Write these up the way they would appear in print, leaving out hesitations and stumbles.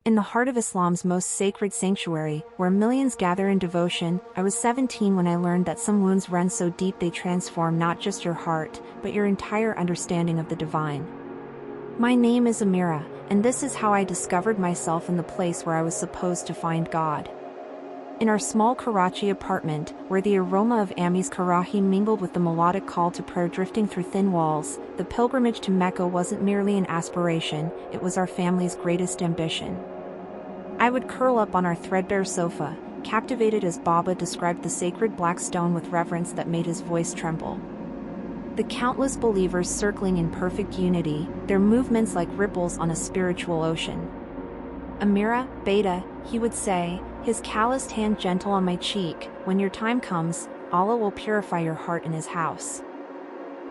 In the heart of Islam's most sacred sanctuary, where millions gather in devotion, I was 17 when I learned that some wounds run so deep they transform not just your heart, but your entire understanding of the divine. My name is Amira, and this is how I discovered myself in the place where I was supposed to find God. In our small Karachi apartment, where the aroma of Ami's karahi mingled with the melodic call to prayer drifting through thin walls, the pilgrimage to Mecca wasn't merely an aspiration, it was our family's greatest ambition. I would curl up on our threadbare sofa, captivated as Baba described the sacred black stone with reverence that made his voice tremble. The countless believers circling in perfect unity, their movements like ripples on a spiritual ocean. Amira, Beta, he would say, his calloused hand gentle on my cheek, when your time comes, Allah will purify your heart in his house.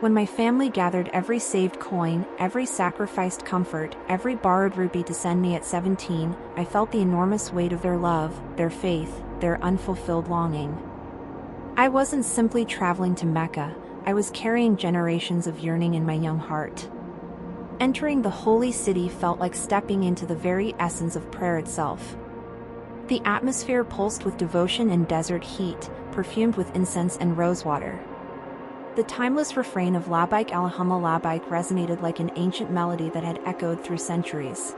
When my family gathered every saved coin, every sacrificed comfort, every borrowed rupee to send me at 17, I felt the enormous weight of their love, their faith, their unfulfilled longing. I wasn't simply traveling to Mecca, I was carrying generations of yearning in my young heart. Entering the holy city felt like stepping into the very essence of prayer itself. The atmosphere pulsed with devotion and desert heat, perfumed with incense and rosewater. The timeless refrain of Labbaik Allahumma Labbaik resonated like an ancient melody that had echoed through centuries.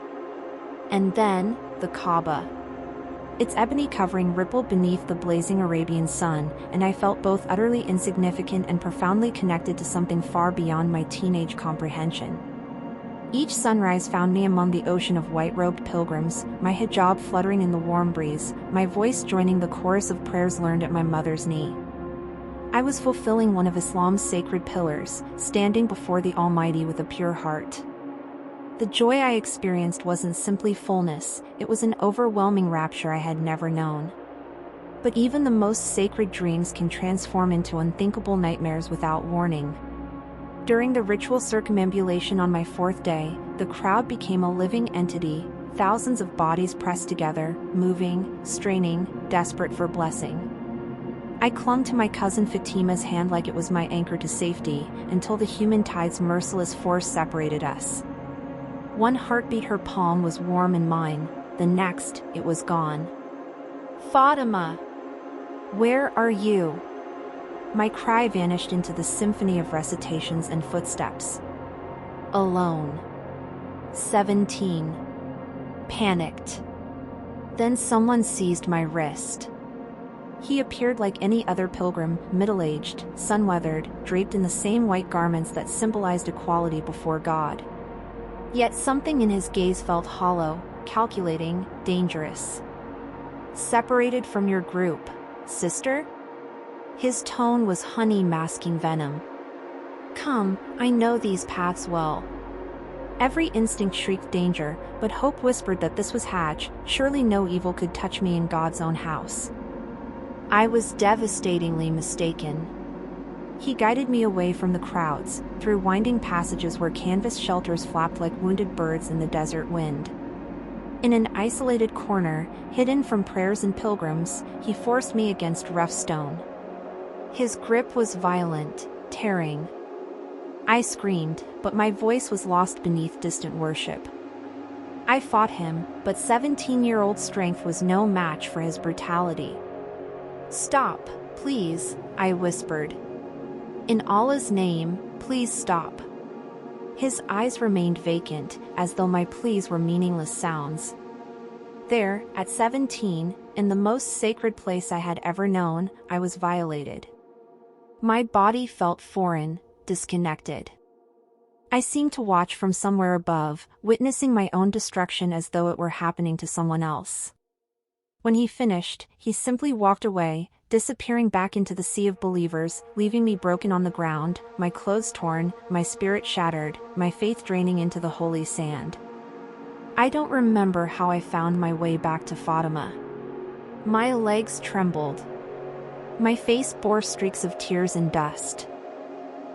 And then, the Kaaba. Its ebony covering rippled beneath the blazing Arabian sun, and I felt both utterly insignificant and profoundly connected to something far beyond my teenage comprehension. Each sunrise found me among the ocean of white-robed pilgrims, my hijab fluttering in the warm breeze, my voice joining the chorus of prayers learned at my mother's knee. I was fulfilling one of Islam's sacred pillars, standing before the Almighty with a pure heart. The joy I experienced wasn't simply fullness, it was an overwhelming rapture I had never known. But even the most sacred dreams can transform into unthinkable nightmares without warning. During the ritual circumambulation on my fourth day, the crowd became a living entity, thousands of bodies pressed together, moving, straining, desperate for blessing. I clung to my cousin Fatima's hand like it was my anchor to safety, until the human tide's merciless force separated us. One heartbeat her palm was warm in mine, the next, it was gone. Fatima! Where are you? My cry vanished into the symphony of recitations and footsteps. Alone. 17. Panicked. Then someone seized my wrist. He appeared like any other pilgrim, middle-aged, sun-weathered, draped in the same white garments that symbolized equality before God. Yet something in his gaze felt hollow, calculating, dangerous. Separated from your group, sister? His tone was honey masking venom. Come, I know these paths well. Every instinct shrieked danger, but hope whispered that this was Hajj, surely no evil could touch me in God's own house. I was devastatingly mistaken. He guided me away from the crowds, through winding passages where canvas shelters flapped like wounded birds in the desert wind. In an isolated corner, hidden from prayers and pilgrims, he forced me against rough stone. His grip was violent, tearing. I screamed, but my voice was lost beneath distant worship. I fought him, but 17-year-old strength was no match for his brutality. Stop, please, I whispered. In Allah's name, please stop. His eyes remained vacant, as though my pleas were meaningless sounds. There, at 17, in the most sacred place I had ever known, I was violated. My body felt foreign, disconnected. I seemed to watch from somewhere above, witnessing my own destruction as though it were happening to someone else. When he finished, he simply walked away, disappearing back into the sea of believers, leaving me broken on the ground, my clothes torn, my spirit shattered, my faith draining into the holy sand. I don't remember how I found my way back to Fatima. My legs trembled. My face bore streaks of tears and dust.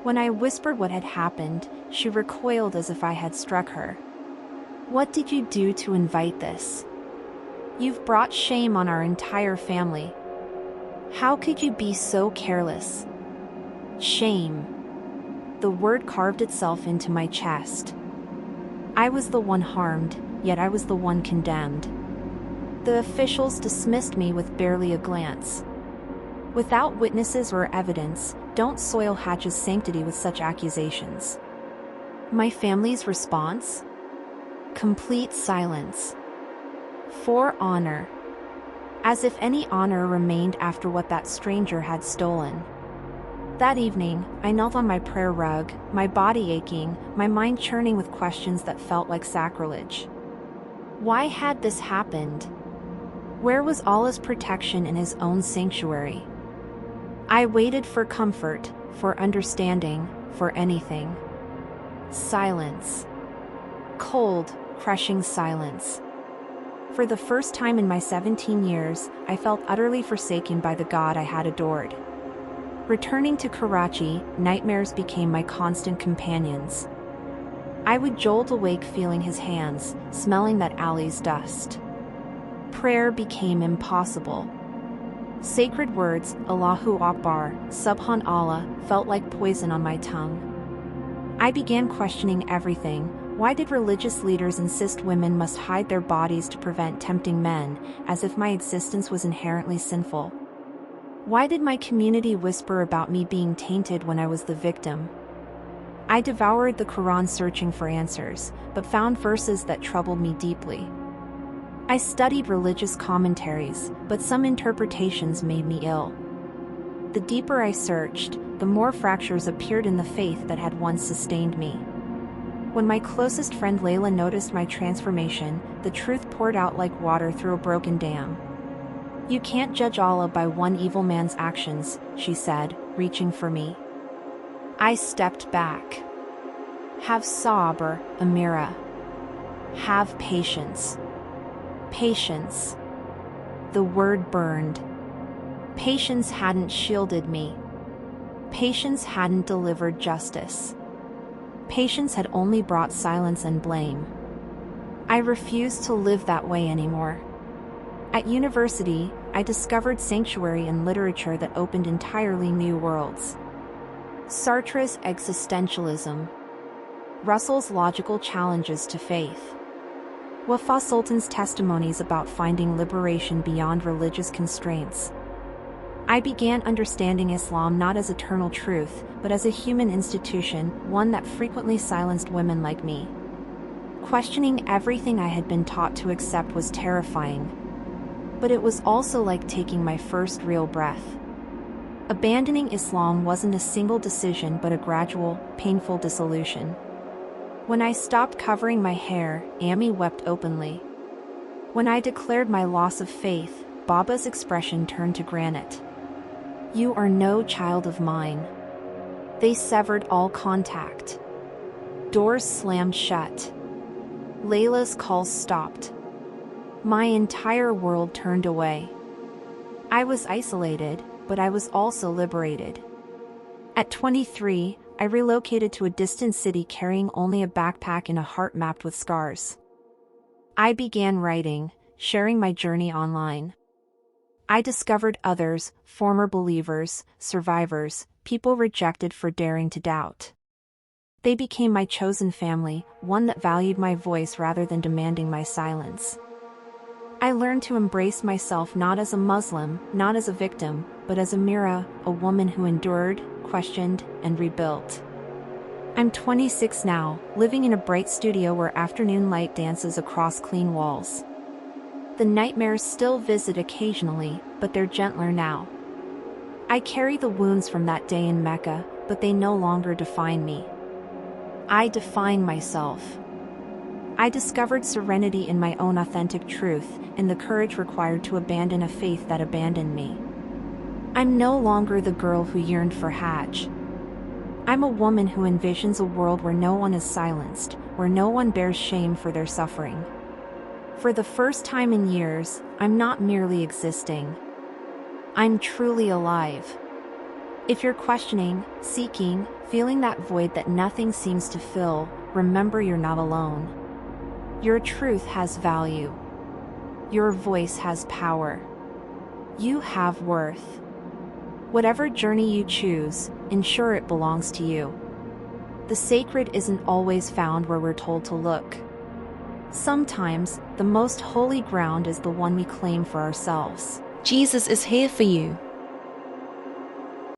When I whispered what had happened, she recoiled as if I had struck her. What did you do to invite this? You've brought shame on our entire family. How could you be so careless? Shame. The word carved itself into my chest. I was the one harmed, yet I was the one condemned. The officials dismissed me with barely a glance. Without witnesses or evidence, don't soil Hajj's sanctity with such accusations. My family's response? Complete silence. For honor. As if any honor remained after what that stranger had stolen. That evening, I knelt on my prayer rug, my body aching, my mind churning with questions that felt like sacrilege. Why had this happened? Where was Allah's protection in his own sanctuary? I waited for comfort, for understanding, for anything. Silence. Cold, crushing silence. For the first time in my 17 years, I felt utterly forsaken by the God I had adored. Returning to Karachi, nightmares became my constant companions. I would jolt awake feeling his hands, smelling that alley's dust. Prayer became impossible. Sacred words, Allahu Akbar, Subhan Allah, felt like poison on my tongue. I began questioning everything. Why did religious leaders insist women must hide their bodies to prevent tempting men, as if my existence was inherently sinful? Why did my community whisper about me being tainted when I was the victim? I devoured the Quran searching for answers, but found verses that troubled me deeply. I studied religious commentaries, but some interpretations made me ill. The deeper I searched, the more fractures appeared in the faith that had once sustained me. When my closest friend Layla noticed my transformation, the truth poured out like water through a broken dam. You can't judge Allah by one evil man's actions, she said, reaching for me. I stepped back. Have sabr, Amira. Have patience. Patience. The word burned. Patience hadn't shielded me. Patience hadn't delivered justice. Patience had only brought silence and blame. I refused to live that way anymore. At university, I discovered sanctuary in literature that opened entirely new worlds. Sartre's existentialism. Russell's logical challenges to faith. Wafa Sultan's testimonies about finding liberation beyond religious constraints. I began understanding Islam not as eternal truth, but as a human institution, one that frequently silenced women like me. Questioning everything I had been taught to accept was terrifying. But it was also like taking my first real breath. Abandoning Islam wasn't a single decision but a gradual, painful dissolution. When I stopped covering my hair, Amy wept openly. When I declared my loss of faith, Baba's expression turned to granite. You are no child of mine. They severed all contact. Doors slammed shut. Layla's calls stopped. My entire world turned away. I was isolated, but I was also liberated. At 23, I relocated to a distant city carrying only a backpack and a heart mapped with scars. I began writing, sharing my journey online. I discovered others, former believers, survivors, people rejected for daring to doubt. They became my chosen family, one that valued my voice rather than demanding my silence. I learned to embrace myself not as a Muslim, not as a victim, but as Amira, a woman who endured, questioned, and rebuilt. I'm 26 now, living in a bright studio where afternoon light dances across clean walls. The nightmares still visit occasionally, but they're gentler now. I carry the wounds from that day in Mecca, but they no longer define me. I define myself. I discovered serenity in my own authentic truth, and the courage required to abandon a faith that abandoned me. I'm no longer the girl who yearned for Hajj. I'm a woman who envisions a world where no one is silenced, where no one bears shame for their suffering. For the first time in years, I'm not merely existing. I'm truly alive. If you're questioning, seeking, feeling that void that nothing seems to fill, remember you're not alone. Your truth has value. Your voice has power. You have worth. Whatever journey you choose, ensure it belongs to you. The sacred isn't always found where we're told to look. Sometimes, the most holy ground is the one we claim for ourselves. Jesus is here for you.